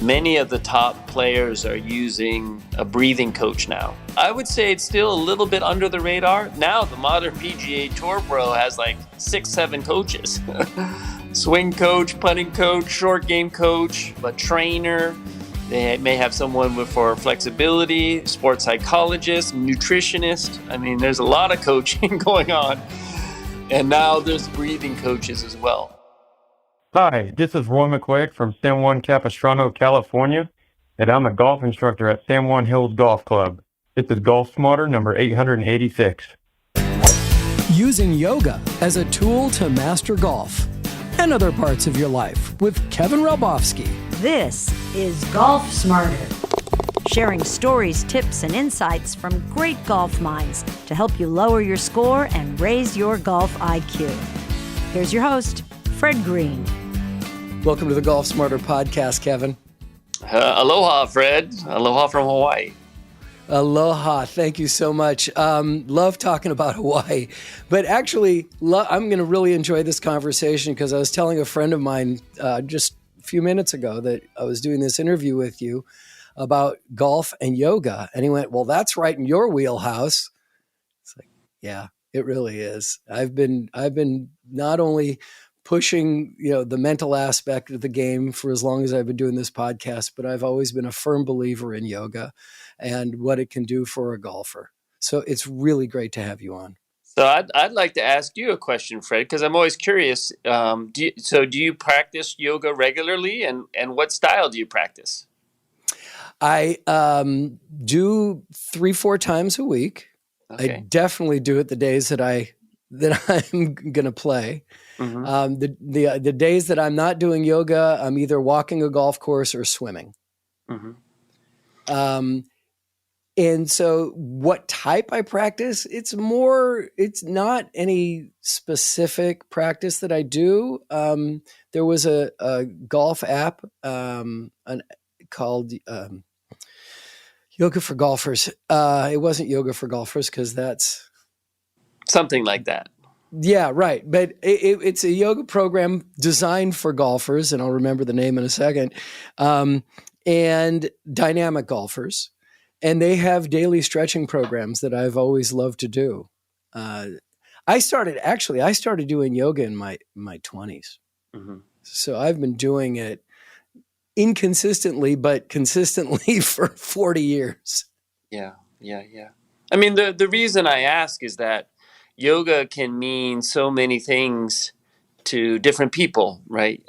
many of the top players are using a breathing coach now. I would say it's still a little bit under the radar. Now the modern PGA Tour Pro has like 6-7 coaches. Swing coach, putting coach, short game coach, a trainer. They may have someone for flexibility, sports psychologist, nutritionist. I mean, there's a lot of coaching going on. And now there's breathing coaches as well. Hi, this is Roy McQuaig from San Juan Capistrano, California, and I'm a golf instructor at San Juan Hills Golf Club. This is Golf Smarter number 886. Using yoga as a tool to master golf and other parts of your life with Kevin Ralbovsky. This is Golf Smarter, sharing stories, tips, and insights from great golf minds to help you lower your score and raise your golf IQ. Here's your host, Fred Green. Welcome to the Golf Smarter podcast, Kevin. Aloha, Fred. Aloha from Hawaii. Aloha. Thank you so much. Love talking about Hawaii. But actually, I'm going to really enjoy this conversation because I was telling a friend of mine just a few minutes ago that I was doing this interview with you about golf and yoga. And he went, well, that's right in your wheelhouse. It's like, yeah, it really is. I've been not only pushing, the mental aspect of the game for as long as I've been doing this podcast, but I've always been a firm believer in yoga and what it can do for a golfer. So it's really great to have you on. So I'd like to ask you a question, Fred, because I'm always curious. Do you practice yoga regularly, and what style do you practice? I do 3-4 times a week. Okay. I definitely do it the days that I'm going to play. Mm-hmm. The days that I'm not doing yoga, I'm either walking a golf course or swimming. Mm-hmm. And so what type I practice, it's not any specific practice that I do. There was a golf app called Yoga for Golfers. It wasn't Yoga for Golfers because that's something like that. Yeah, right. But it's a yoga program designed for golfers, and I'll remember the name in a second, and dynamic golfers. And they have daily stretching programs that I've always loved to do. I started doing yoga in my 20s. Mm-hmm. So I've been doing it inconsistently, but consistently for 40 years. Yeah. I mean, the reason I ask is that yoga can mean so many things to different people, right?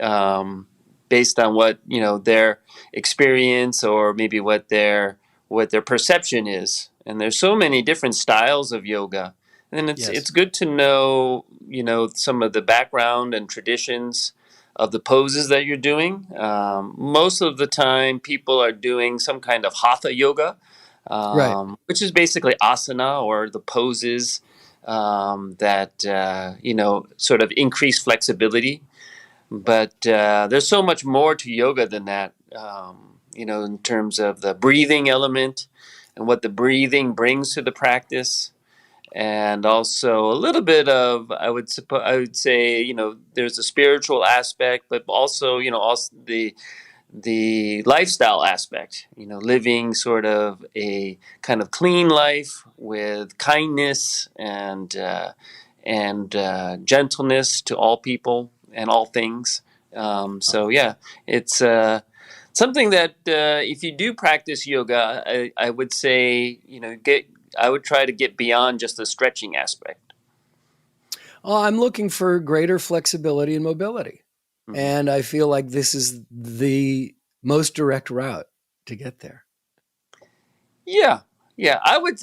Based on what, their experience or maybe what their perception is. And there's so many different styles of yoga. And it's good to know, some of the background and traditions of the poses that you're doing. Most of the time people are doing some kind of hatha yoga, right, which is basically asana or the poses that, sort of increase flexibility. But there's so much more to yoga than that, in terms of the breathing element and what the breathing brings to the practice. And also a little bit of, I would say, there's a spiritual aspect, but also, also the lifestyle aspect, living sort of a kind of clean life with kindness and gentleness to all people and all things. So yeah, it's something that if you do practice yoga, I would say, I would try to get beyond just the stretching aspect. Well, I'm looking for greater flexibility and mobility. Mm-hmm. And I feel like this is the most direct route to get there. Yeah. I would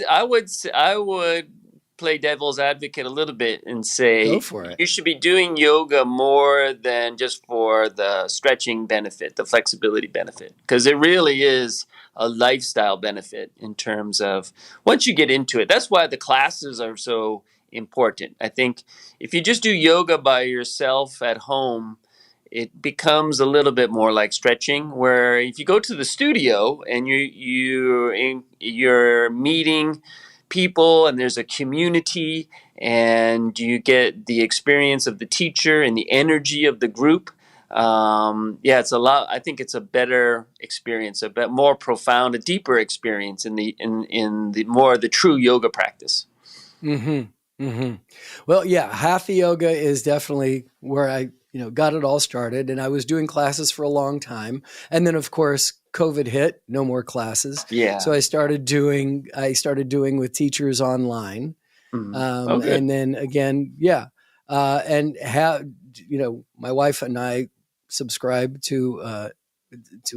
play devil's advocate a little bit and say, go for it. You should be doing yoga more than just for the stretching benefit, the flexibility benefit, because it really is a lifestyle benefit in terms of once you get into it. That's why the classes are so important. I think if you just do yoga by yourself at home, it becomes a little bit more like stretching, where if you go to the studio and you're meeting people and there's a community and you get the experience of the teacher and the energy of the group, Yeah, it's a lot. I think it's a better experience, a bit more profound, a deeper experience in the more the true yoga practice. Mm-hmm. Mm-hmm. Well, yeah, hatha yoga is definitely where I, got it all started. And I was doing classes for a long time. And then of course, COVID hit, no more classes. So Yeah. I started doing with teachers online. Oh, good. And then again, yeah. And my wife and I subscribe to a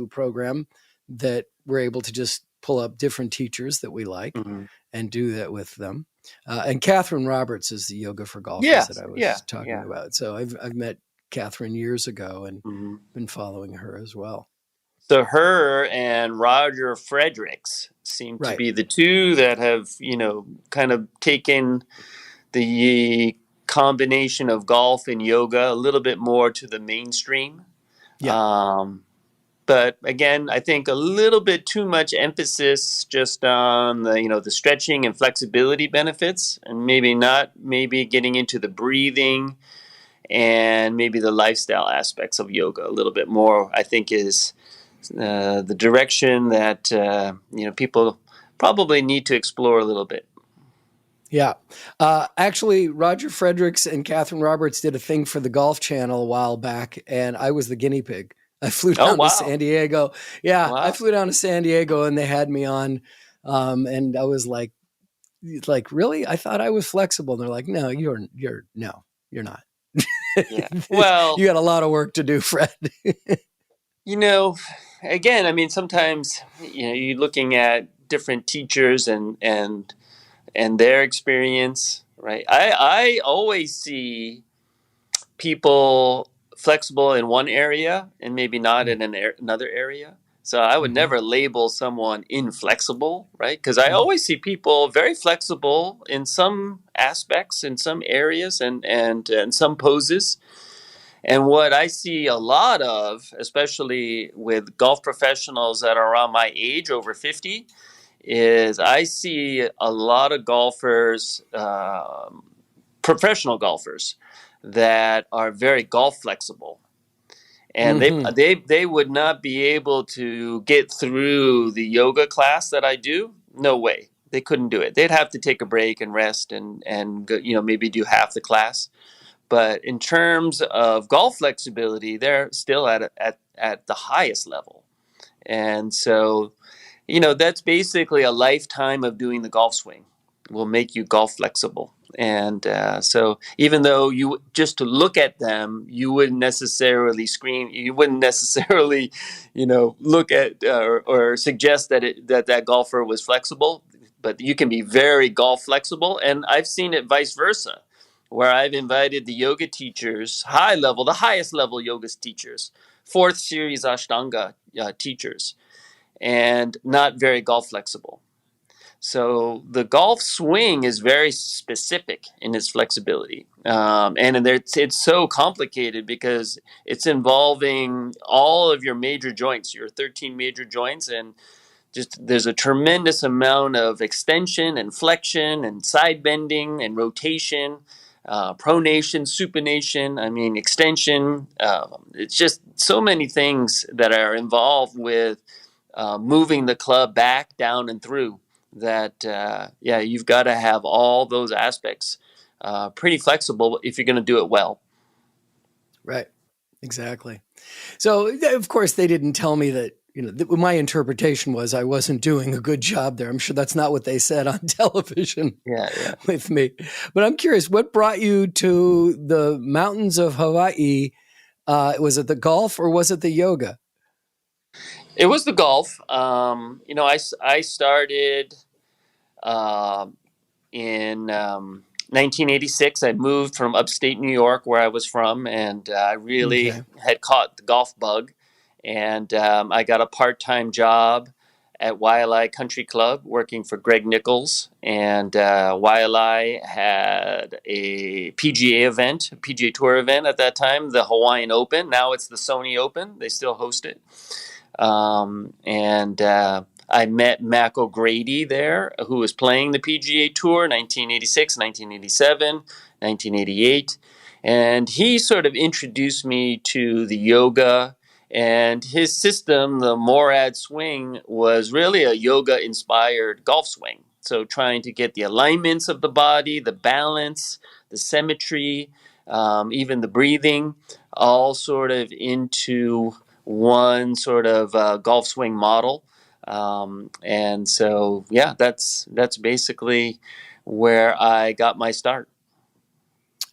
program that we're able to just pull up different teachers that we like Hmm. and do that with them. And Catherine Roberts is the yoga for golfers that Yes. I Yeah. was talking Yeah. about. So I've met Catherine years ago and Hmm. been following her as well. So her and Roger Fredericks seem to Right. be the two that have, kind of taken the combination of golf and yoga a little bit more to the mainstream. Yeah. But again, I think a little bit too much emphasis just on the stretching and flexibility benefits, and maybe getting into the breathing and maybe the lifestyle aspects of yoga a little bit more. I think is the direction that people probably need to explore a little bit. Yeah. Actually, Roger Fredericks and Catherine Roberts did a thing for the Golf Channel a while back, and I was the guinea pig. I flew Oh down to wow! San Diego. Yeah, I Wow! flew down to San Diego, and they had me on. And I was like, really? I thought I was flexible. And they're like, no, you're not. Yeah. Well, You got a lot of work to do, Fred. again, I mean, sometimes you're looking at different teachers and their experience, right? I always see people flexible in one area and maybe not in another area. So I would never label someone inflexible, right? Because I always see people very flexible in some aspects, in some areas, and some poses. And what I see a lot of, especially with golf professionals that are around my age, over 50, is I see a lot of golfers, professional golfers, that are very golf flexible, and Mm-hmm. they would not be able to get through the yoga class that I do. No way, they couldn't do it. They'd have to take a break and rest and go, maybe do half the class. But in terms of golf flexibility, they're still at the highest level, and so that's basically a lifetime of doing the golf swing will make you golf flexible. And so even though you just to look at them, you wouldn't necessarily scream, you wouldn't necessarily, look at or suggest that golfer was flexible, but you can be very golf flexible. And I've seen it vice versa, where I've invited the yoga teachers, the highest level yoga teachers, fourth series Ashtanga teachers, and not very golf flexible. So the golf swing is very specific in its flexibility, and it's so complicated because it's involving all of your major joints, your 13 major joints, and just there's a tremendous amount of extension and flexion and side bending and rotation, pronation, supination. I mean extension. It's just so many things that are involved with moving the club back, down, and through. That you've got to have all those aspects pretty flexible if you're going to do it well. Right. Exactly. So of course they didn't tell me that, my interpretation was I wasn't doing a good job there. I'm sure that's not what they said on television Yeah. with me. But I'm curious, what brought you to the mountains of Hawaii? Was it the golf or was it the yoga? It was the golf. I started in 1986. I moved from upstate New York, where I was from, and I really Okay. had caught the golf bug. And I got a part-time job at YLI Country Club working for Greg Nichols. And YLI had a PGA event, a PGA Tour event at that time, the Hawaiian Open. Now it's the Sony Open. They still host it. And I met Maco'grady there, who was playing the PGA Tour 1986, 1987, 1988. And he sort of introduced me to the yoga, and his system, the Morad swing, was really a yoga inspired golf swing. So trying to get the alignments of the body, the balance, the symmetry, even the breathing, all sort of into one sort of golf swing model. And so, yeah, that's basically where I got my start.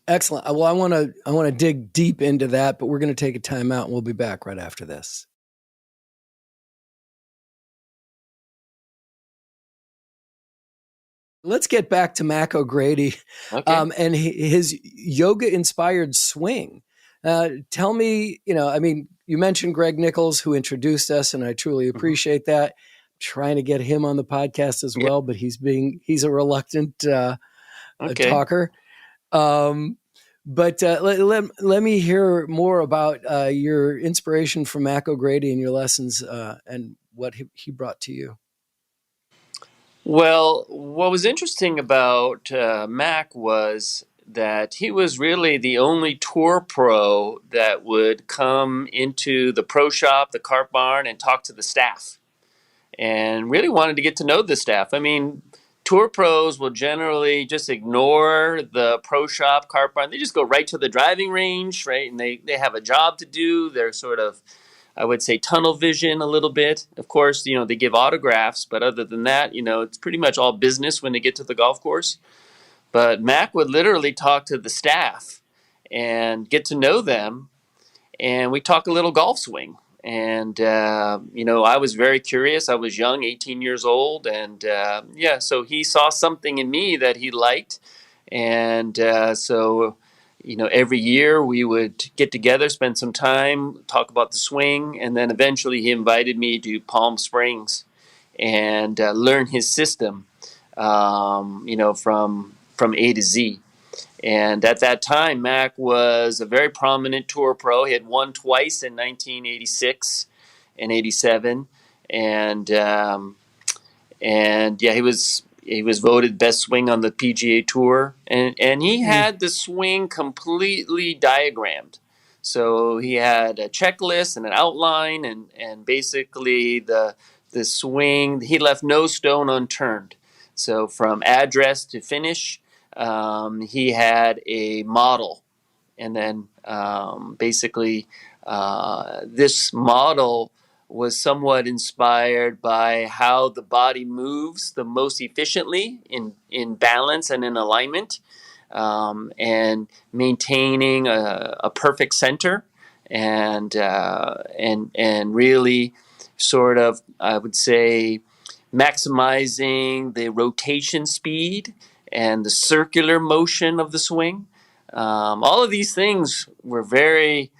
Excellent. Well, I want to dig deep into that, but we're going to take a time out and we'll be back right after this. Let's get back to maco'grady and his yoga-inspired swing. Tell me, you mentioned Greg Nichols, who introduced us, and I truly appreciate that. Trying to get him on the podcast as well, but he's a reluctant talker. But let me hear more about your inspiration from maco'grady and your lessons and what he brought to you. Well, what was interesting about Mac was that he was really the only tour pro that would come into the pro shop, the cart barn, and talk to the staff, and really wanted to get to know the staff. I mean, tour pros will generally just ignore the pro shop, cart barn. They just go right to the driving range, right? And they have a job to do. They're sort of, I would say, tunnel vision a little bit. Of course, they give autographs, but other than that, it's pretty much all business when they get to the golf course. But Mac would literally talk to the staff and get to know them, and we talk a little golf swing. And, I was very curious. I was young, 18 years old. And, so he saw something in me that he liked. And so every year we would get together, spend some time, talk about the swing. And then eventually he invited me to Palm Springs and learn his system, from A to Z. And at that time, Mac was a very prominent tour pro. He had won twice in 1986 and 87, and he was voted best swing on the PGA Tour, and he had the swing completely diagrammed. So he had a checklist and an outline, and basically the swing, he left no stone unturned. So from address to finish, he had a model, and then this model was somewhat inspired by how the body moves the most efficiently in balance and in alignment, and maintaining a perfect center, and really sort of, I would say, maximizing the rotation speed and the circular motion of the swing. All of these things were very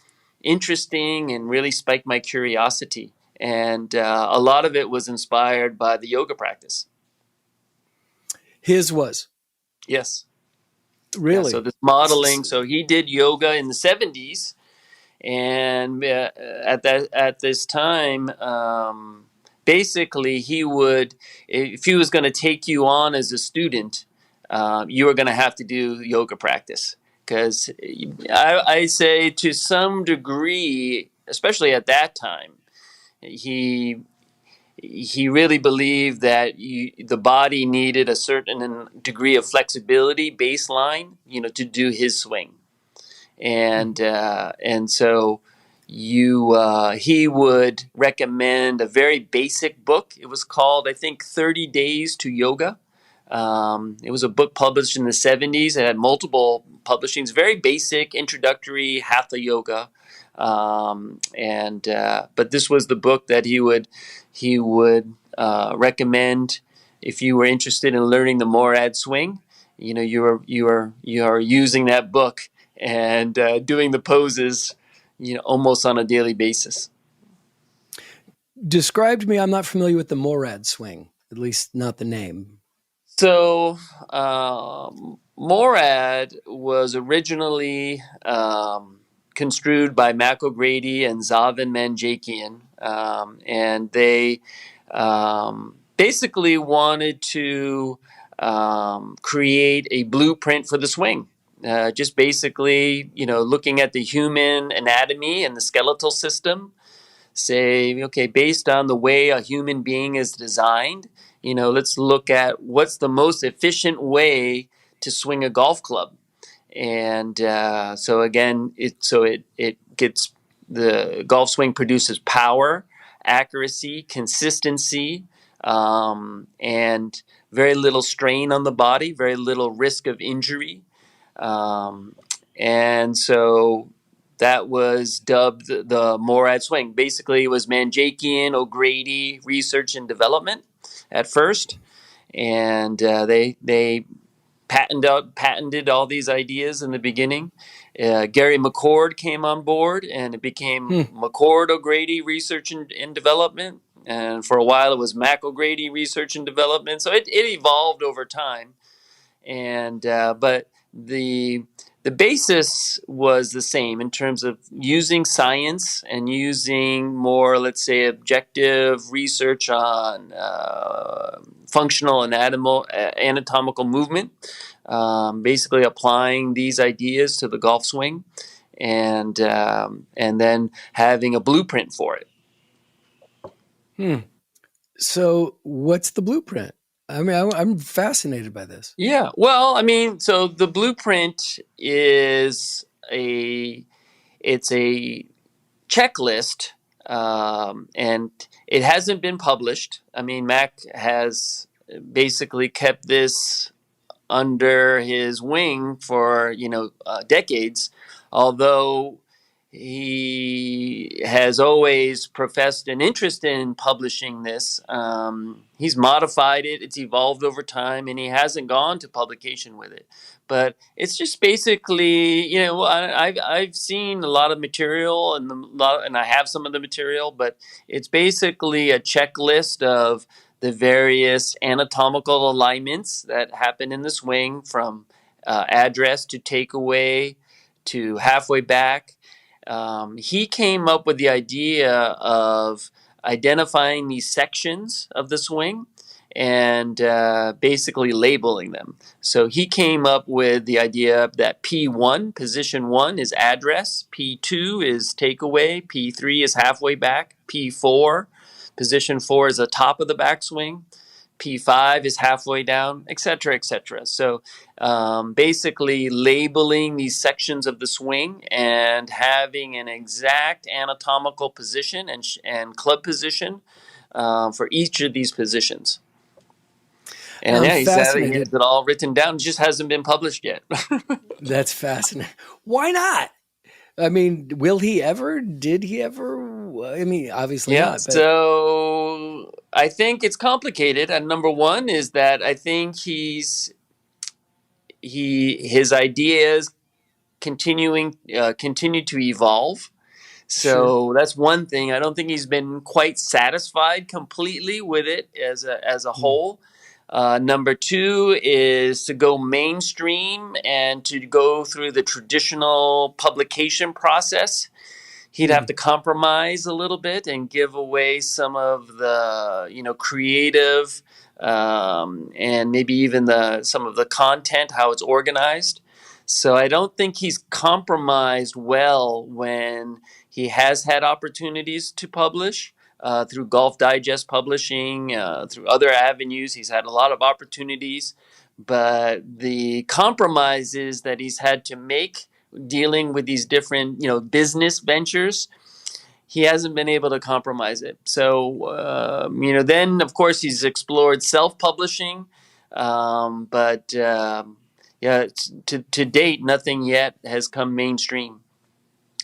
interesting and really spiked my curiosity. And a lot of it was inspired by the yoga practice. His was? Yes. Really? Yeah, so this modeling, so he did yoga in the 70s. And at this time, basically he would, if he was going to take you on as a student, you were going to have to do yoga practice, because I say to some degree, especially at that time, he really believed that the body needed a certain degree of flexibility baseline, to do his swing, and so he would recommend a very basic book. It was called, I think, 30 Days to Yoga. It was a book published in the 70s. It had multiple publishings, very basic, introductory hatha yoga. But this was the book that he would recommend if you were interested in learning the Morad swing. You are using that book and doing the poses, almost on a daily basis. Describe to me, I'm not familiar with the Morad swing, at least not the name. So Morad was originally construed by maco'grady and Zavin Manjakian, and they basically wanted to create a blueprint for the swing. just basically, looking at the human anatomy and the skeletal system, say, okay, based on the way a human being is designed, let's look at what's the most efficient way to swing a golf club. And so again, it gets, the golf swing produces power, accuracy, consistency, and very little strain on the body, very little risk of injury. And so that was dubbed the Morad swing. Basically, it was Manjakian, O'Grady research and development at first, and they patented all these ideas in the beginning. Gary McCord came on board, and it became McCord O'Grady Research and Development. And for a while, it was maco'grady Research and Development. So it evolved over time. And but the basis was the same in terms of using science and using more, let's say, objective research on functional and anatomical movement, basically applying these ideas to the golf swing, and then having a blueprint for it. So what's the blueprint? I mean, I'm fascinated by this. Yeah, well, I mean, so the blueprint is it's a checklist, and it hasn't been published. I mean, Mac has basically kept this under his wing for decades, although he has always professed an interest in publishing this. He's modified it, it's evolved over time, and he hasn't gone to publication with it. But it's just basically, I've seen a lot of material, and I have some of the material, but it's basically a checklist of the various anatomical alignments that happen in the swing, from address to takeaway to halfway back. He came up with the idea of identifying these sections of the swing and basically labeling them. So he came up with the idea that P1, position 1, is address, P2 is takeaway, P3 is halfway back, P4, position 4 is the top of the backswing, P5 is halfway down, etc., etc. So basically labeling these sections of the swing and having an exact anatomical position and club position for each of these positions. And he has it all written down. It just hasn't been published yet. That's fascinating. Why not? I mean, will he ever? Did he ever? I mean, obviously not. But... So I think it's complicated. And number one is that I think his ideas continue to evolve. So that's one thing. I don't think he's been quite satisfied completely with it as a whole. Number two is to go mainstream and to go through the traditional publication process. He'd have to compromise a little bit and give away some of the, creative and maybe even some of the content, how it's organized. So I don't think he's compromised well when he has had opportunities to publish. Through Golf Digest Publishing, through other avenues. He's had a lot of opportunities, but the compromises that he's had to make dealing with these different, business ventures, he hasn't been able to compromise it. So, then, of course, he's explored self-publishing, but to date, nothing yet has come mainstream.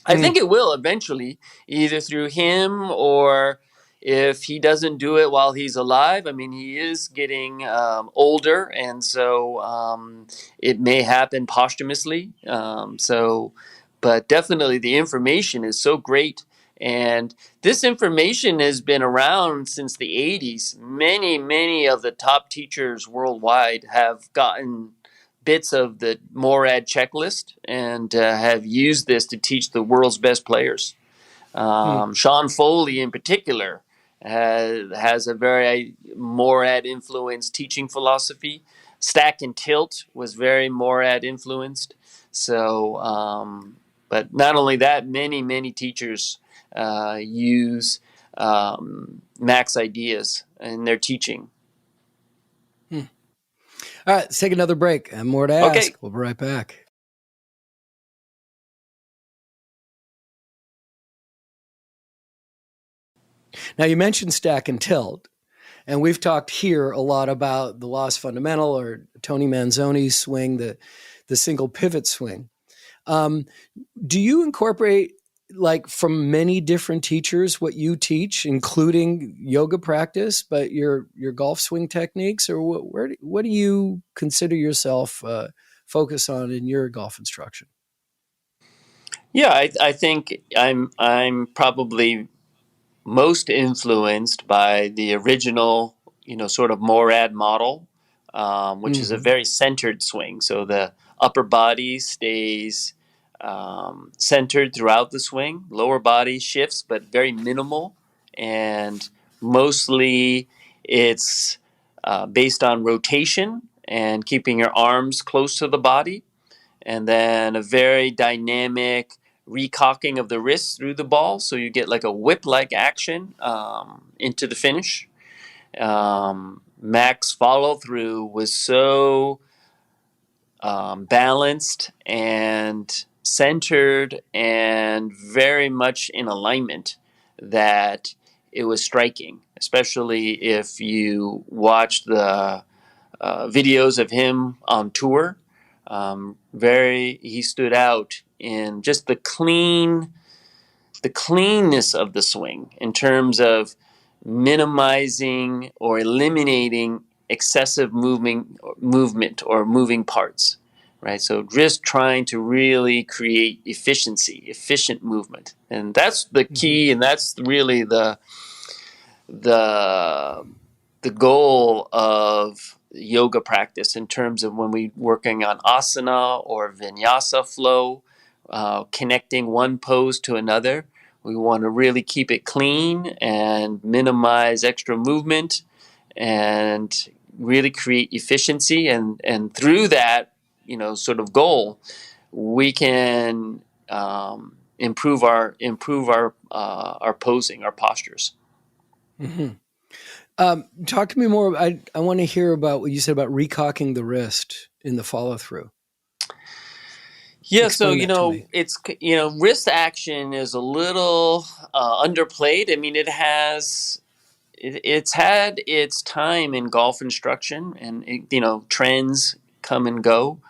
I think it will eventually, either through him or if he doesn't do it while he's alive. I mean, he is getting older, and so it may happen posthumously. But definitely the information is so great. And this information has been around since the 80s. Many, many of the top teachers worldwide have gotten bits of the Morad checklist and have used this to teach the world's best players. Sean Foley in particular has a very Morad influenced teaching philosophy. Stack and Tilt was very Morad influenced. So, but not only that, many teachers use Mac's ideas in their teaching. All right, let's take another break. I have more to ask. Okay. We'll be right back. Now, you mentioned stack and tilt, and we've talked here a lot about the lost fundamental, or Tony Manzoni's swing, the single pivot swing. Do you incorporate, like, from many different teachers what you teach, including yoga practice, but your golf swing techniques, or what do you consider yourself focus on in your golf instruction? Yeah, I think I'm probably most influenced by the original, sort of Morad model, which is a very centered swing. So the upper body stays centered throughout the swing. Lower body shifts, but very minimal, and mostly it's based on rotation and keeping your arms close to the body, and then a very dynamic recocking of the wrists through the ball, so you get like a whip-like action into the finish. Mac's follow-through was so balanced and centered and very much in alignment that it was striking, especially if you watched the videos of him on tour. He stood out in just the cleanness of the swing in terms of minimizing or eliminating excessive movement or moving parts, right? So just trying to really create efficient movement, and that's the key, and that's really the goal of yoga practice in terms of when we're working on asana or vinyasa flow, connecting one pose to another. We want to really keep it clean and minimize extra movement and really create efficiency. And through that, sort of goal, we can improve our posing, our postures. Mm-hmm. Talk to me more. I want to hear about what you said about recocking the wrist in the follow through. Yeah, Explain so that to me. it's wrist action is a little underplayed. I mean, it's had its time in golf instruction, and trends come and go.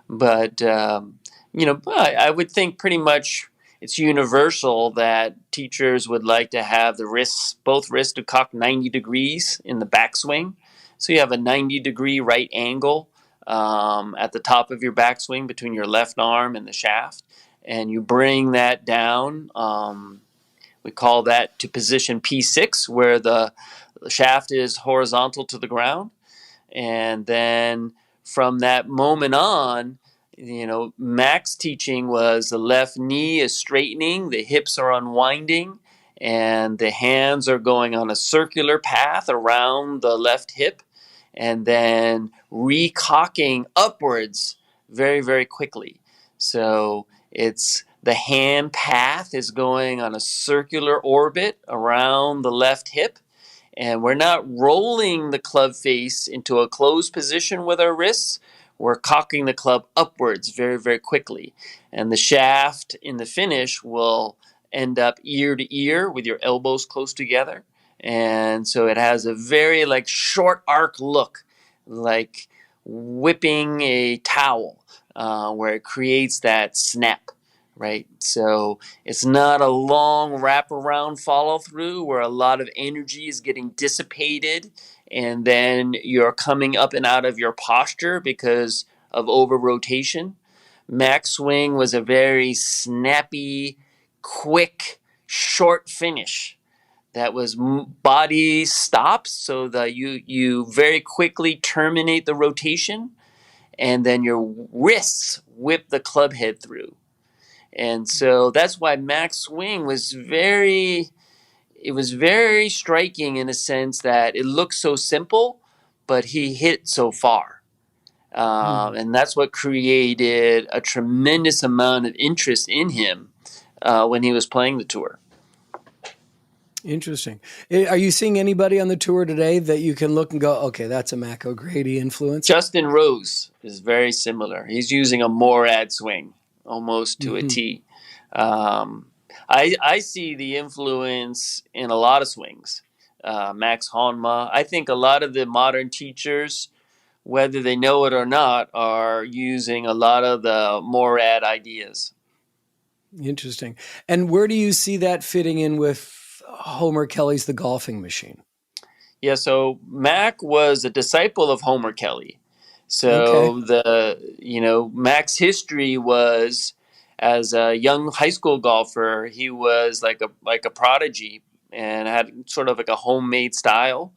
But I would think pretty much it's universal that teachers would like to have both wrists to cock 90 degrees in the backswing. So you have a 90-degree right angle at the top of your backswing between your left arm and the shaft, and you bring that down. We call that to position P6, where the shaft is horizontal to the ground. And then from that moment on, Mac's teaching was the left knee is straightening, the hips are unwinding, and the hands are going on a circular path around the left hip, and then recocking upwards very, very quickly. So it's the hand path is going on a circular orbit around the left hip, and we're not rolling the club face into a closed position with our wrists. We're cocking the club upwards very, very quickly. And the shaft in the finish will end up ear to ear with your elbows close together. And so it has a very short arc look, like whipping a towel, where it creates that snap. Right? So it's not a long wraparound follow through where a lot of energy is getting dissipated and then you're coming up and out of your posture because of over rotation. Mac's swing was a very snappy, quick, short finish that was body stops, so that you very quickly terminate the rotation, and then your wrists whip the club head through. And so that's why Mac's swing was very striking in a sense that it looked so simple, but he hit so far. And that's what created a tremendous amount of interest in him when he was playing the tour. Interesting. Are you seeing anybody on the tour today that you can look and go, okay, that's a maco'grady influence? Justin Rose is very similar. He's using a Morad swing almost to a T. I see the influence in a lot of swings. Max Honma. I think a lot of the modern teachers, whether they know it or not, are using a lot of the Morad ideas. Interesting. And where do you see that fitting in with Homer Kelly's The Golfing Machine? Yeah, so Mac was a disciple of Homer Kelly. So Mac's history was, as a young high school golfer, he was like a prodigy and had sort of like a homemade style,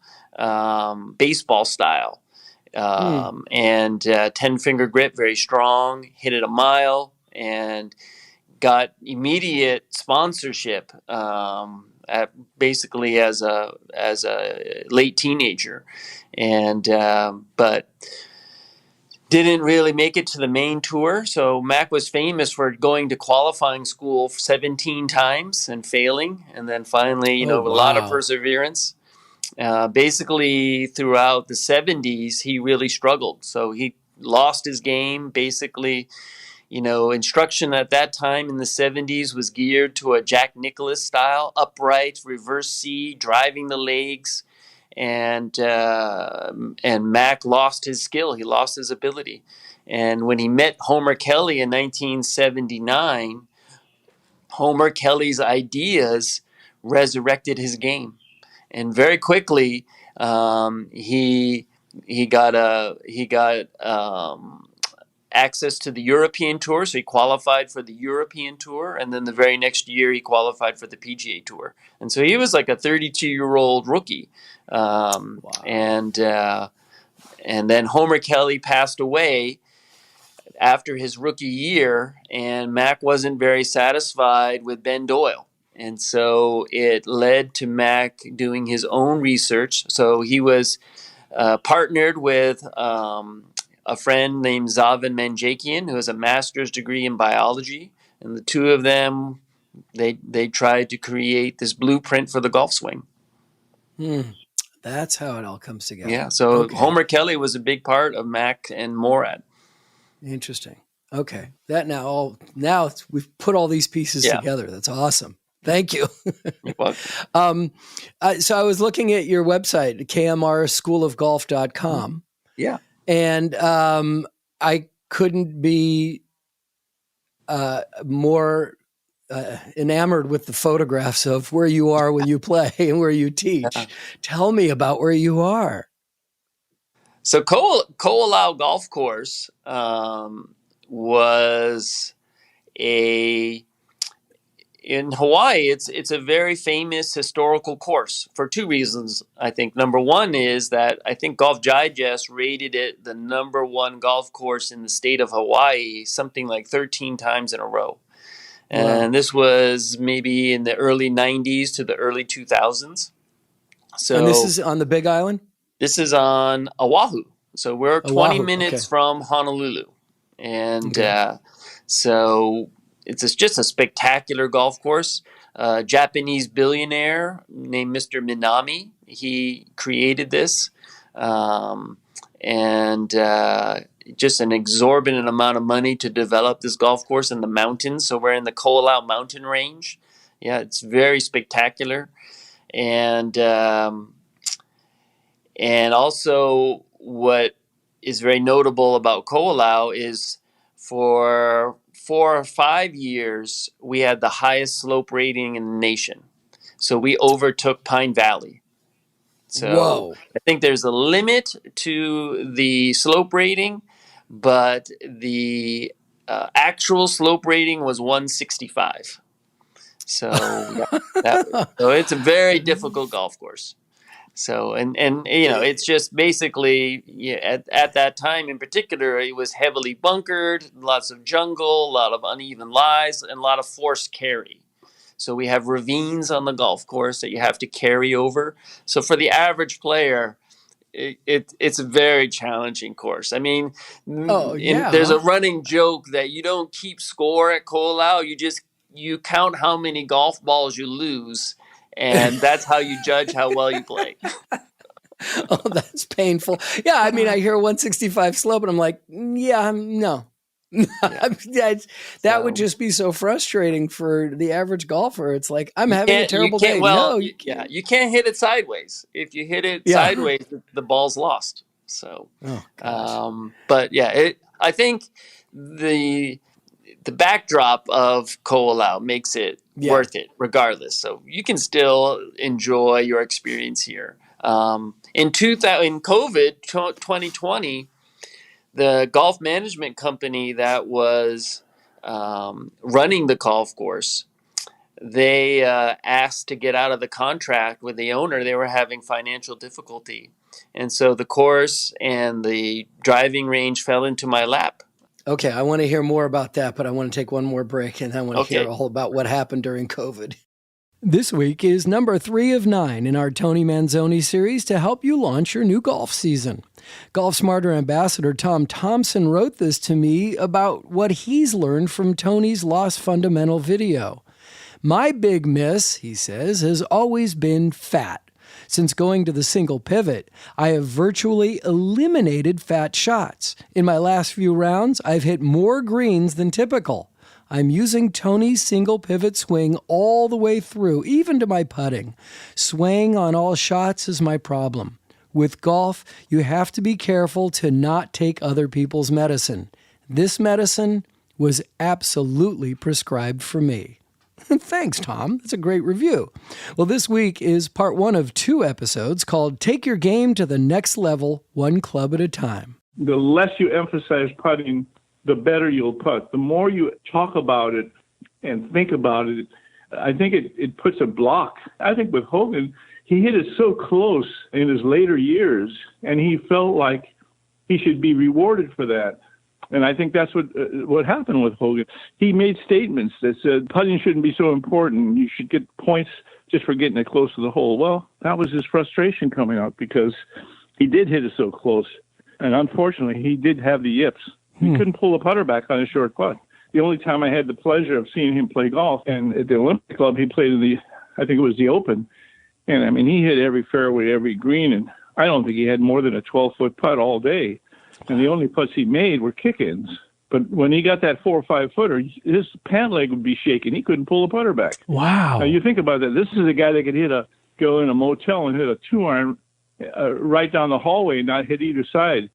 baseball style, and 10-finger grip, very strong, hit it a mile, and got immediate sponsorship basically as a late teenager, and but didn't really make it to the main tour. So Mac was famous for going to qualifying school 17 times and failing, and then finally, a lot of perseverance. Basically, throughout the 70s, he really struggled. So he lost his game. Basically, instruction at that time in the 70s was geared to a Jack Nicklaus style, upright, reverse C, driving the legs. And Mac lost his skill. He lost his ability. And when he met Homer Kelly in 1979, Homer Kelly's ideas resurrected his game. And very quickly, he got access to the European Tour, so he qualified for the European Tour, and then the very next year he qualified for the PGA Tour. And so he was like a 32-year-old rookie. And then Homer Kelly passed away after his rookie year, and Mac wasn't very satisfied with Ben Doyle. And so it led to Mac doing his own research. So he was partnered with a friend named Zaven Manjakian, who has a master's degree in biology. And the two of them, they tried to create this blueprint for the golf swing. That's how it all comes together. Yeah, so Homer Kelly was a big part of Mac and Morad. Interesting. Okay. That now we've put all these pieces together. That's awesome. Thank you. You're welcome. So I was looking at your website, kmrschoolofgolf.com. Yeah. And I couldn't be more enamored with the photographs of where you are when you play and where you teach. Yeah. Tell me about where you are. So Ko'olau Golf Course was in Hawaii. It's a very famous historical course for two reasons. I think number one is that I think Golf Digest rated it the number one golf course in the state of Hawaii something like 13 times in a row. And this was maybe in the early 90s to the early 2000s. So, and this is on the Big Island? This is on Oahu. So we're 20 minutes from Honolulu. And so it's just a spectacular golf course. A Japanese billionaire named Mr. Minami, he created this. Just an exorbitant amount of money to develop this golf course in the mountains. So we're in the Ko'olau mountain range. Yeah, it's very spectacular. And also what is very notable about Ko'olau is for 4 or 5 years, we had the highest slope rating in the nation. So we overtook Pine Valley. So I think there's a limit to the slope rating, but the actual slope rating was 165. So, so it's a very difficult golf course. So, and it's just basically at that time in particular, it was heavily bunkered, lots of jungle, a lot of uneven lies, and a lot of forced carry. So we have ravines on the golf course that you have to carry over. So for the average player, it's a very challenging course. I mean, Oh, yeah. there's a running joke that you don't keep score at Colau. You count how many golf balls you lose, and that's how you judge how well you play. Oh, that's painful. Yeah, I mean, I hear 165 slope, and I'm like, yeah, no. That would just be so frustrating for the average golfer. It's like, I'm having a terrible day. Well, No, you can't. yeah, you can't hit it sideways. If you hit it Yeah. sideways, the ball's lost. So, Oh, gosh. but yeah, I think the backdrop of Colau makes it worth it, regardless. So you can still enjoy your experience here. In COVID 2020. The golf management company that was running the golf course, they asked to get out of the contract with the owner. They were having financial difficulty. And so the course and the driving range fell into my lap. Okay, I want to hear more about that, but I want to take one more break, and I want to hear all about what happened during COVID. This week is number 3 of 9 in our Tony Manzoni series to help you launch your new golf season. Golf Smarter Ambassador Tom Thompson wrote this to me about what he's learned from Tony's Lost Fundamental video. My big miss, he says, has always been fat. Since going to the single pivot, I have virtually eliminated fat shots. In my last few rounds, I've hit more greens than typical. I'm using Tony's single pivot swing all the way through, even to my putting. Swaying on all shots is my problem. With golf, you have to be careful to not take other people's medicine. This medicine was absolutely prescribed for me. Thanks, Tom. That's a great review. Well, this week is part 1 of 2 episodes called Take Your Game to the Next Level, One Club at a Time. The less you emphasize putting, the better you'll putt. The more you talk about it and think about it, I think it puts a block. I think with Hogan, he hit it so close in his later years, and he felt like he should be rewarded for that. And I think that's what happened with Hogan. He made statements that said putting shouldn't be so important. You should get points just for getting it close to the hole. Well, that was his frustration coming out because he did hit it so close. And unfortunately, he did have the yips. He couldn't pull the putter back on a short putt. The only time I had the pleasure of seeing him play golf, and at the Olympic Club, he played in I think it was the Open. And, I mean, he hit every fairway, every green, and I don't think he had more than a 12-foot putt all day. And the only putts he made were kick-ins. But when he got that 4 or 5-footer, his pant leg would be shaking. He couldn't pull the putter back. Wow. Now, you think about that. This is a guy that could go in a motel and hit a 2-iron right down the hallway and not hit either side.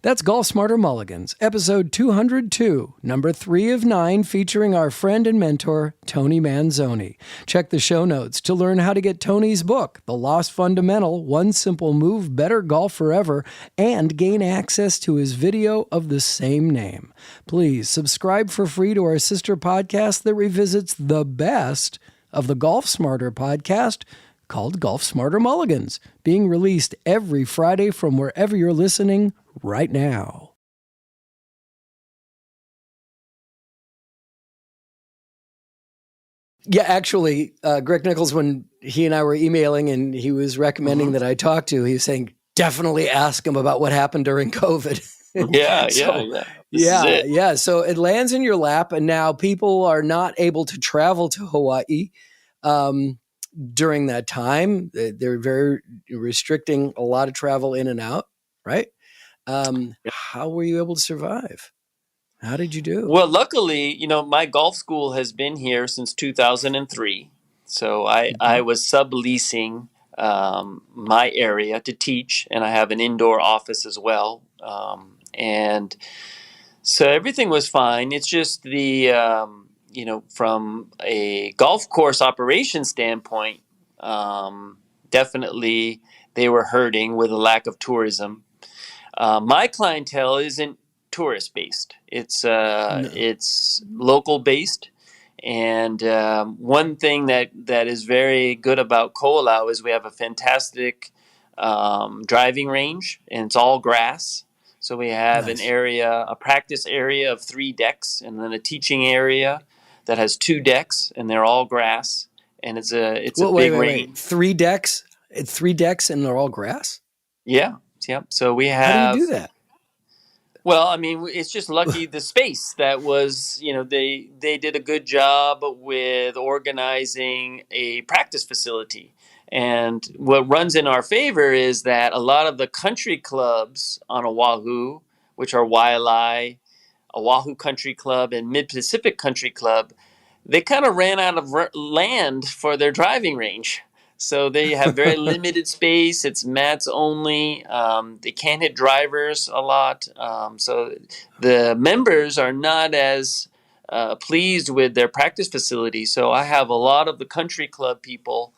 That's Golf Smarter Mulligans, episode 202, number 3 of 9, featuring our friend and mentor, Tony Manzoni. Check the show notes to learn how to get Tony's book, The Lost Fundamental, One Simple Move, Better Golf Forever, and gain access to his video of the same name. Please subscribe for free to our sister podcast that revisits the best of the Golf Smarter podcast, called Golf Smarter Mulligans, being released every Friday from wherever you're listening right now. Yeah, actually, Greg Nichols, when he and I were emailing and he was recommending that I talk to, he was saying, definitely ask him about what happened during COVID. Yeah. So it lands in your lap, and now people are not able to travel to Hawaii. During that time, they're very restricting a lot of travel in and out, right? How were you able to survive? How did you do? Well, luckily, my golf school has been here since 2003. So I was subleasing my area to teach, and I have an indoor office as well. And so everything was fine. It's just from a golf course operation standpoint, definitely they were hurting with a lack of tourism. My clientele isn't tourist based; it's local based. And one thing that is very good about Colau is we have a fantastic driving range, and it's all grass. So we have a practice area of 3 decks, and then a teaching area that has 2 decks, and they're all grass, and it's a big range. 3 decks? 3 decks, and they're all grass? Yeah. Yep. So we How do you do have. that? Well, I mean, it's just lucky the space that was, they did a good job with organizing a practice facility. And what runs in our favor is that a lot of the country clubs on Oahu, which are Wailai, Oahu Country Club, and Mid Pacific Country Club, they kind of ran out of land for their driving range. So they have very limited space. It's mats only. They can't hit drivers a lot. So the members are not as pleased with their practice facility. So I have a lot of the country club people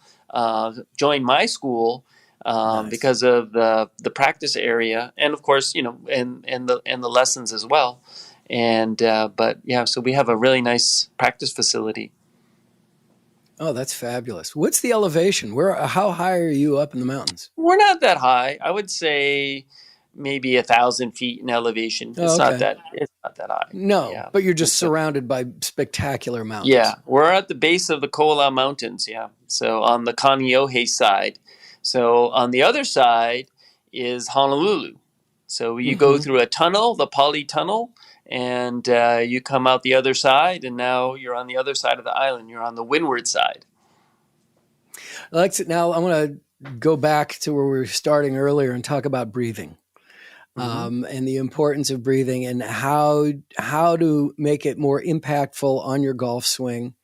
join my school Nice. because of the practice area, and of course, and the lessons as well. And but yeah, so we have a really nice practice facility. Oh, that's fabulous. What's the elevation? How high are you up in the mountains? We're not that high. I would say maybe 1,000 feet in elevation. Oh, okay. It's not that high. No, Yeah. but you're just surrounded by spectacular mountains. Yeah, we're at the base of the Kola Mountains. Yeah, so on the Kaneohe side. So on the other side is Honolulu. So you go through a tunnel, the Pali Tunnel, and you come out the other side, and now you're on the other side of the island. You're on the windward side. Alexa, now I want to go back to where we were starting earlier and talk about breathing. And the importance of breathing and how to make it more impactful on your golf swing.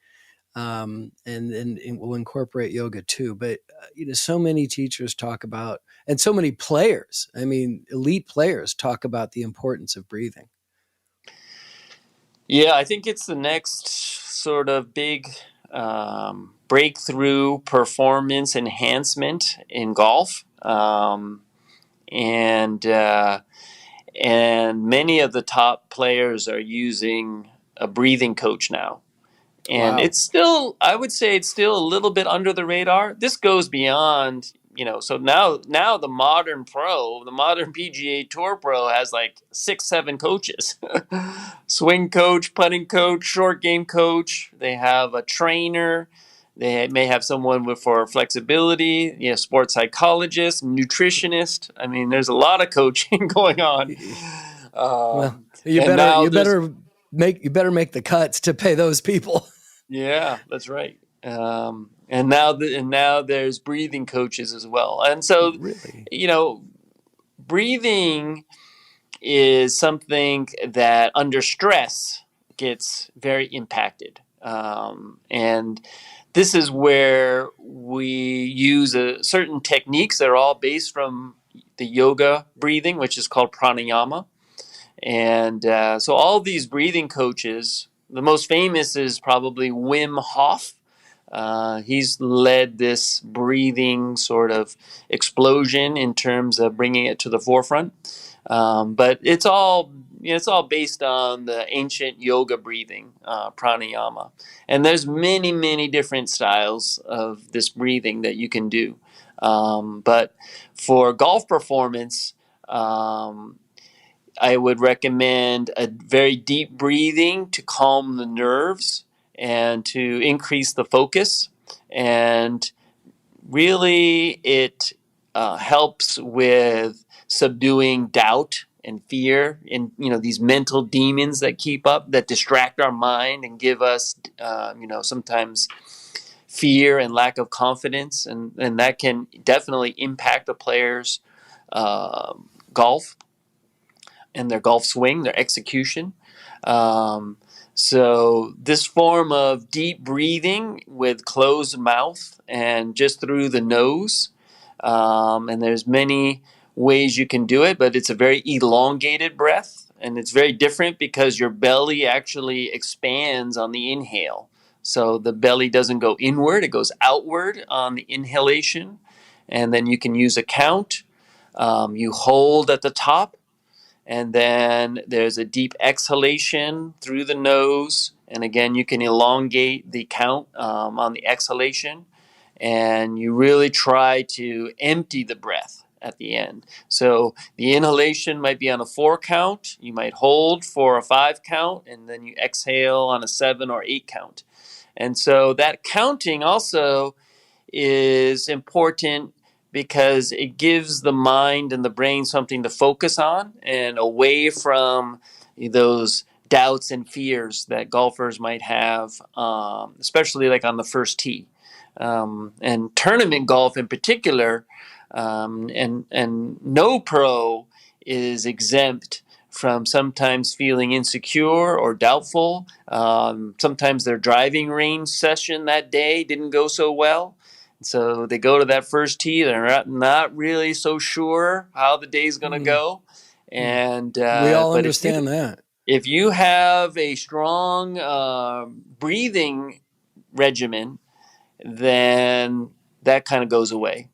And we'll incorporate yoga too. But, so many teachers talk about, and so many players, I mean, elite players talk about the importance of breathing. Yeah, I think it's the next sort of big breakthrough performance enhancement in golf. And many of the top players are using a breathing coach now. And Wow. it's still, I would say it's still a little bit under the radar. This goes beyond, so now the modern PGA Tour pro has like 6-7 coaches. Swing coach, putting coach, short game coach. They have a trainer. They may have someone for flexibility, sports psychologist, nutritionist. I mean, there's a lot of coaching going on. Well, you better make the cuts to pay those people. Yeah, that's right. And now there's breathing coaches as well. And so, Really? breathing is something that under stress gets very impacted. And this is where we use certain techniques that are all based from the yoga breathing, which is called pranayama. And so all these breathing coaches, the most famous is probably Wim Hof. He's led this breathing sort of explosion in terms of bringing it to the forefront. But it's all based on the ancient yoga breathing, pranayama. And there's many, many different styles of this breathing that you can do. But for golf performance, I would recommend a very deep breathing to calm the nerves and to increase the focus. And really, it helps with subduing doubt and fear and these mental demons that keep up, that distract our mind and give us sometimes fear and lack of confidence, and that can definitely impact a player's golf and their golf swing, their execution. So this form of deep breathing with closed mouth and just through the nose, and there's many ways you can do it, but it's a very elongated breath, and it's very different because your belly actually expands on the inhale. So the belly doesn't go inward, it goes outward on the inhalation, and then you can use a count. You hold at the top, and then there's a deep exhalation through the nose. And again, you can elongate the count on the exhalation. And you really try to empty the breath at the end. So the inhalation might be on a 4 count. You might hold for a 5 count. And then you exhale on a 7 or 8 count. And so that counting also is important because it gives the mind and the brain something to focus on and away from those doubts and fears that golfers might have, especially like on the first tee. And tournament golf in particular, and no pro is exempt from sometimes feeling insecure or doubtful. Sometimes their driving range session that day didn't go so well. So they go to that first tee, they're not really so sure how the day's going to go. And we all but understand that. if you have a strong breathing regimen, then that kind of goes away.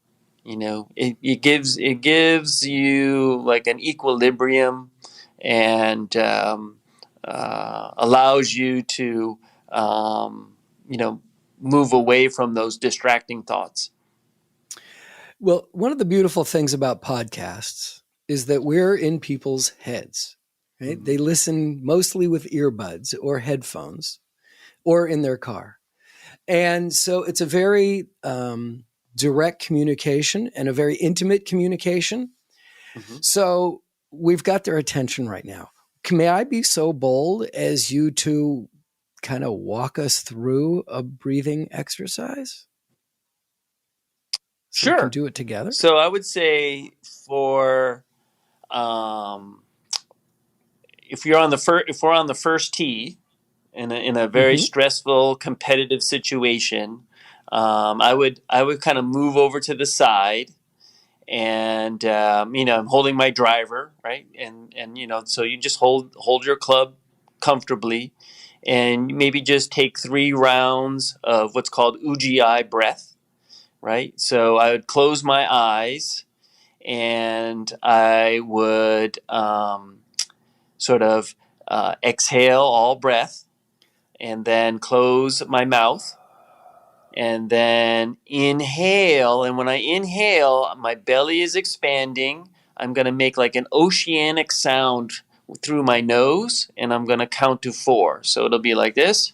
It gives you like an equilibrium, and allows you to move away from those distracting thoughts. Well, one of the beautiful things about podcasts is that we're in people's heads, right? They listen mostly with earbuds or headphones or in their car. And so it's a very direct communication and a very intimate communication. Mm-hmm. So we've got their attention right now. May I be so bold as you to kind of walk us through a breathing exercise? So sure. We can do it together. So I would say for if we're on the first tee in a very stressful competitive situation, I would kind of move over to the side, and I'm holding my driver, right, and so you just hold your club comfortably, and maybe just take 3 rounds of what's called Ujjayi breath, right? So I would close my eyes, and I would sort of exhale all breath, and then close my mouth, and then inhale. And when I inhale, my belly is expanding. I'm going to make like an oceanic sound through my nose, and I'm going to count to 4. So it'll be like this.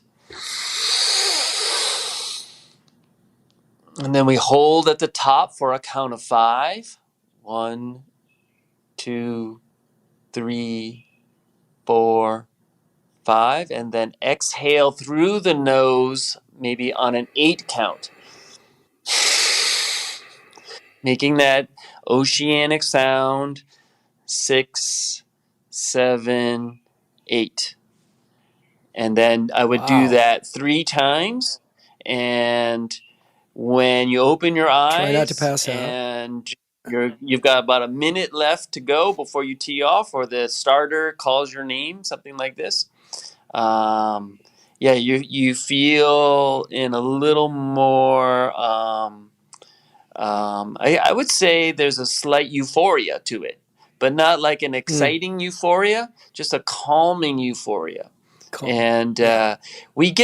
And then we hold at the top for a count of 5. 1, 2, 3, 4, 5. And then exhale through the nose, maybe on an 8 count. Making that oceanic sound. 6, 7, 8. And then I would do that 3 times. And when you open your eyes, try not to pass out, and you've got about a minute left to go before you tee off, or the starter calls your name, something like this. You feel in a little more. I would say there's a slight euphoria to it, but not like an exciting euphoria, just a calming euphoria. And we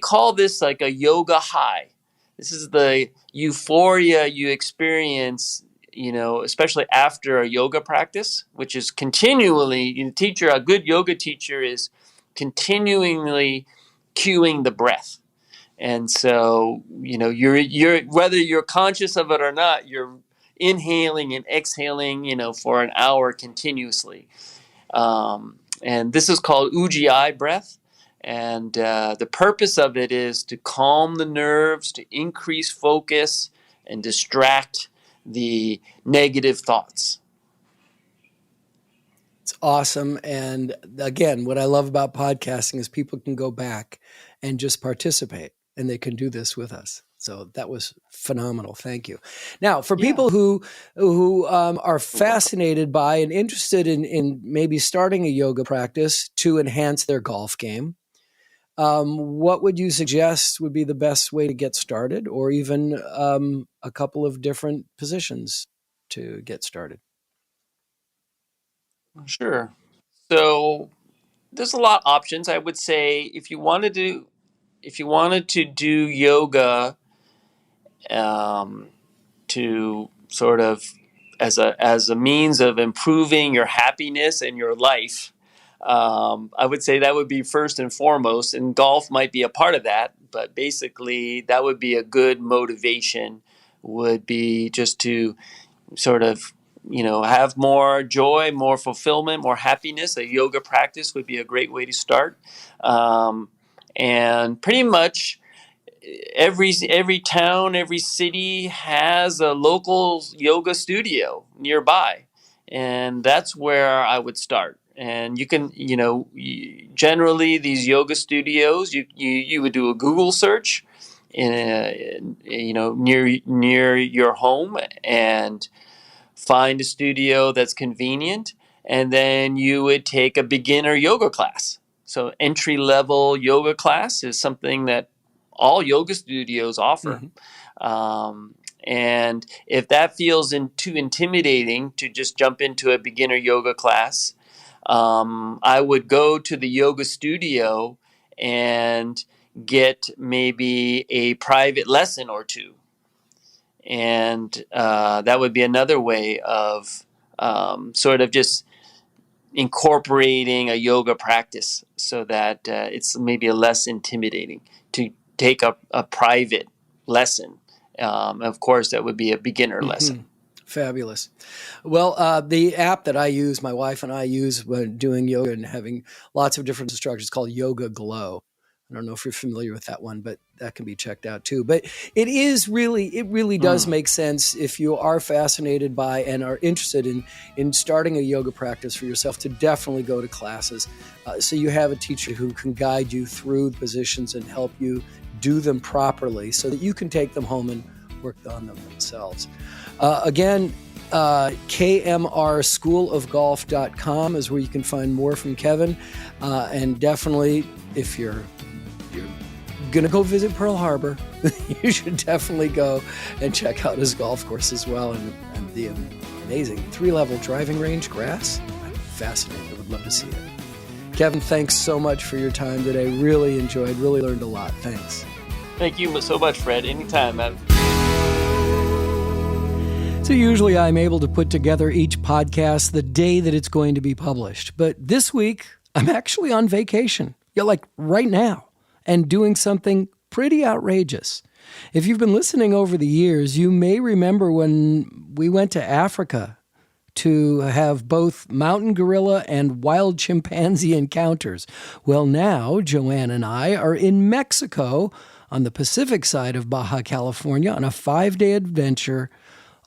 call this like a yoga high. This is the euphoria you experience, especially after a yoga practice, which is continually, a good yoga teacher is continually cueing the breath. And so, you're whether you're conscious of it or not, you're inhaling and exhaling, for an hour continuously. And this is called Ujjayi breath. And the purpose of it is to calm the nerves, to increase focus, and distract the negative thoughts. It's awesome. And again, what I love about podcasting is people can go back and just participate, and they can do this with us. So that was phenomenal. Thank you. Now, for people who are fascinated by and interested in maybe starting a yoga practice to enhance their golf game, what would you suggest would be the best way to get started, or even a couple of different positions to get started? Sure. So there's a lot of options. I would say if you wanted to do yoga to sort of as a means of improving your happiness and your life, I would say that would be first and foremost, and golf might be a part of that, but basically that would be a good motivation would be just to sort of, have more joy, more fulfillment, more happiness. A yoga practice would be a great way to start. And pretty much every town, every city has a local yoga studio nearby, and that's where I would start. And you can, generally these yoga studios, you would do a Google search, near your home, and find a studio that's convenient, and then you would take a beginner yoga class. So entry level yoga class is something that all yoga studios offer. And if that feels too intimidating to just jump into a beginner yoga class, I would go to the yoga studio and get maybe a private lesson or two. And that would be another way of sort of just incorporating a yoga practice so that it's maybe less intimidating to take a private lesson. Of course, that would be a beginner lesson. Fabulous. Well, the app that I use, my wife and I use when doing yoga and having lots of different instructors, is called Yoga Glow. I don't know if you're familiar with that one, but that can be checked out too. But it really does make sense if you are fascinated by and are interested in starting a yoga practice for yourself to definitely go to classes. So you have a teacher who can guide you through positions and help you do them properly so that you can take them home and work on them themselves. Again, KMRschoolofgolf.com is where you can find more from Kevin. And definitely, if you're going to go visit Pearl Harbor, you should definitely go and check out his golf course as well. And the amazing 3-level driving range grass. I'm fascinated. I would love to see it. Kevin, thanks so much for your time today. Really enjoyed, really learned a lot. Thanks. Thank you so much, Fred. Anytime, man. So usually I'm able to put together each podcast the day that it's going to be published. But this week, I'm actually on vacation. Like right now. And doing something pretty outrageous. If you've been listening over the years, you may remember when we went to Africa to have both mountain gorilla and wild chimpanzee encounters. Well, now Joanne and I are in Mexico on the Pacific side of Baja California on a 5-day adventure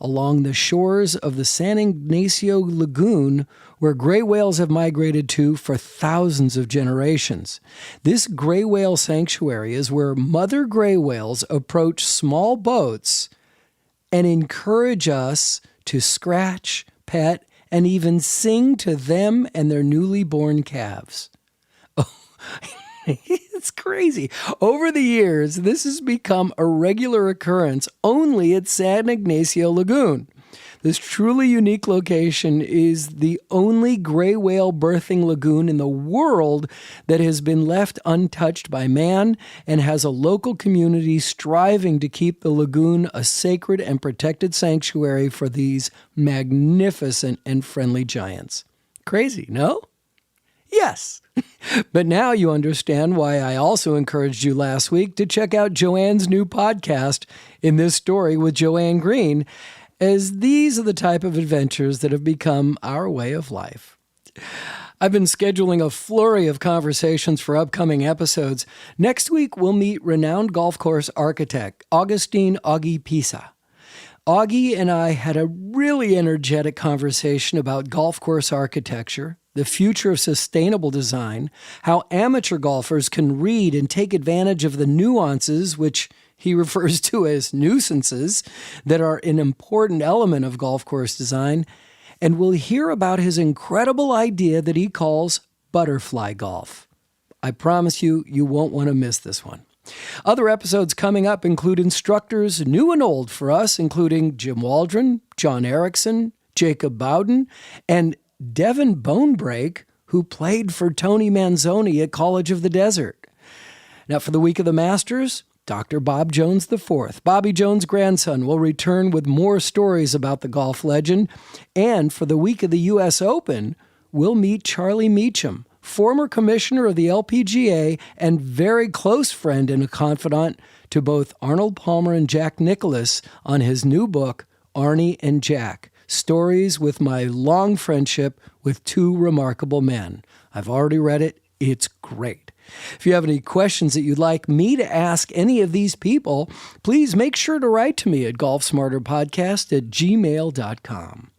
along the shores of the San Ignacio Lagoon, where gray whales have migrated to for thousands of generations. This gray whale sanctuary is where mother gray whales approach small boats and encourage us to scratch, pet, and even sing to them and their newly born calves. It's crazy. Over the years, this has become a regular occurrence only at San Ignacio Lagoon. This truly unique location is the only gray whale birthing lagoon in the world that has been left untouched by man and has a local community striving to keep the lagoon a sacred and protected sanctuary for these magnificent and friendly giants. Crazy, no? Yes. But now you understand why I also encouraged you last week to check out Joanne's new podcast, In This Story with Joanne Green, as these are the type of adventures that have become our way of life. I've been scheduling a flurry of conversations for upcoming episodes. Next week, we'll meet renowned golf course architect Agustin Augie Pisa. Augie and I had a really energetic conversation about golf course architecture, the future of sustainable design, how amateur golfers can read and take advantage of the nuances, which he refers to as nuisances, that are an important element of golf course design, and we'll hear about his incredible idea that he calls butterfly golf. I promise you, you won't want to miss this one. Other episodes coming up include instructors new and old for us, including Jim Waldron, John Erickson, Jacob Bowden, and Devin Bonebreak, who played for Tony Manzoni at College of the Desert. Now, for the week of the Masters, Dr. Bob Jones IV, Bobby Jones' grandson, will return with more stories about the golf legend. And for the week of the U.S. Open, we'll meet Charlie Meacham, former commissioner of the LPGA and very close friend and a confidant to both Arnold Palmer and Jack Nicklaus on his new book, Arnie and Jack, Stories with My Long Friendship with Two Remarkable Men. I've already read it. It's great. If you have any questions that you'd like me to ask any of these people, please make sure to write to me at golfsmarterpodcast@gmail.com.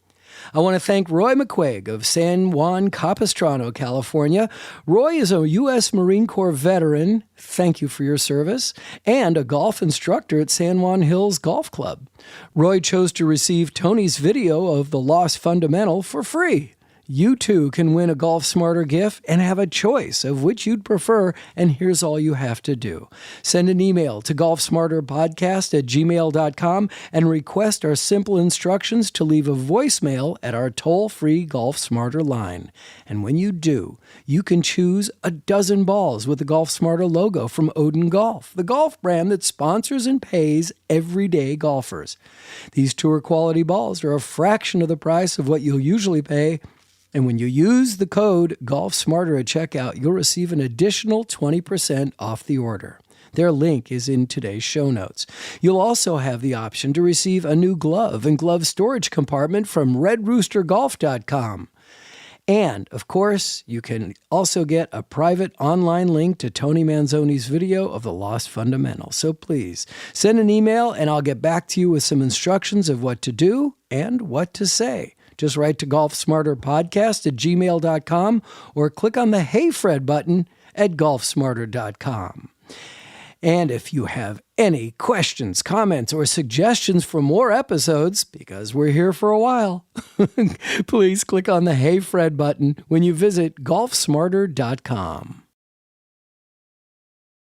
I want to thank Roy McQuaig of San Juan Capistrano, California. Roy is a U.S. Marine Corps veteran. Thank you for your service. And a golf instructor at San Juan Hills Golf Club. Roy chose to receive Tony's video of the Lost Fundamental for free. You too can win a Golf Smarter gift and have a choice of which you'd prefer, and here's all you have to do. Send an email to golfsmarterpodcast@gmail.com and request our simple instructions to leave a voicemail at our toll-free Golf Smarter line. And when you do, you can choose a dozen balls with the Golf Smarter logo from Odin Golf, the golf brand that sponsors and pays everyday golfers. These tour-quality balls are a fraction of the price of what you'll usually pay. And when you use the code GolfSmarter at checkout, you'll receive an additional 20% off the order. Their link is in today's show notes. You'll also have the option to receive a new glove and glove storage compartment from redroostergolf.com. And, of course, you can also get a private online link to Tony Manzoni's video of the Lost Fundamental. So please, send an email and I'll get back to you with some instructions of what to do and what to say. Just write to golfsmarterpodcast@gmail.com or click on the Hey Fred button at golfsmarter.com. And if you have any questions, comments, or suggestions for more episodes, because we're here for a while, please click on the Hey Fred button when you visit golfsmarter.com.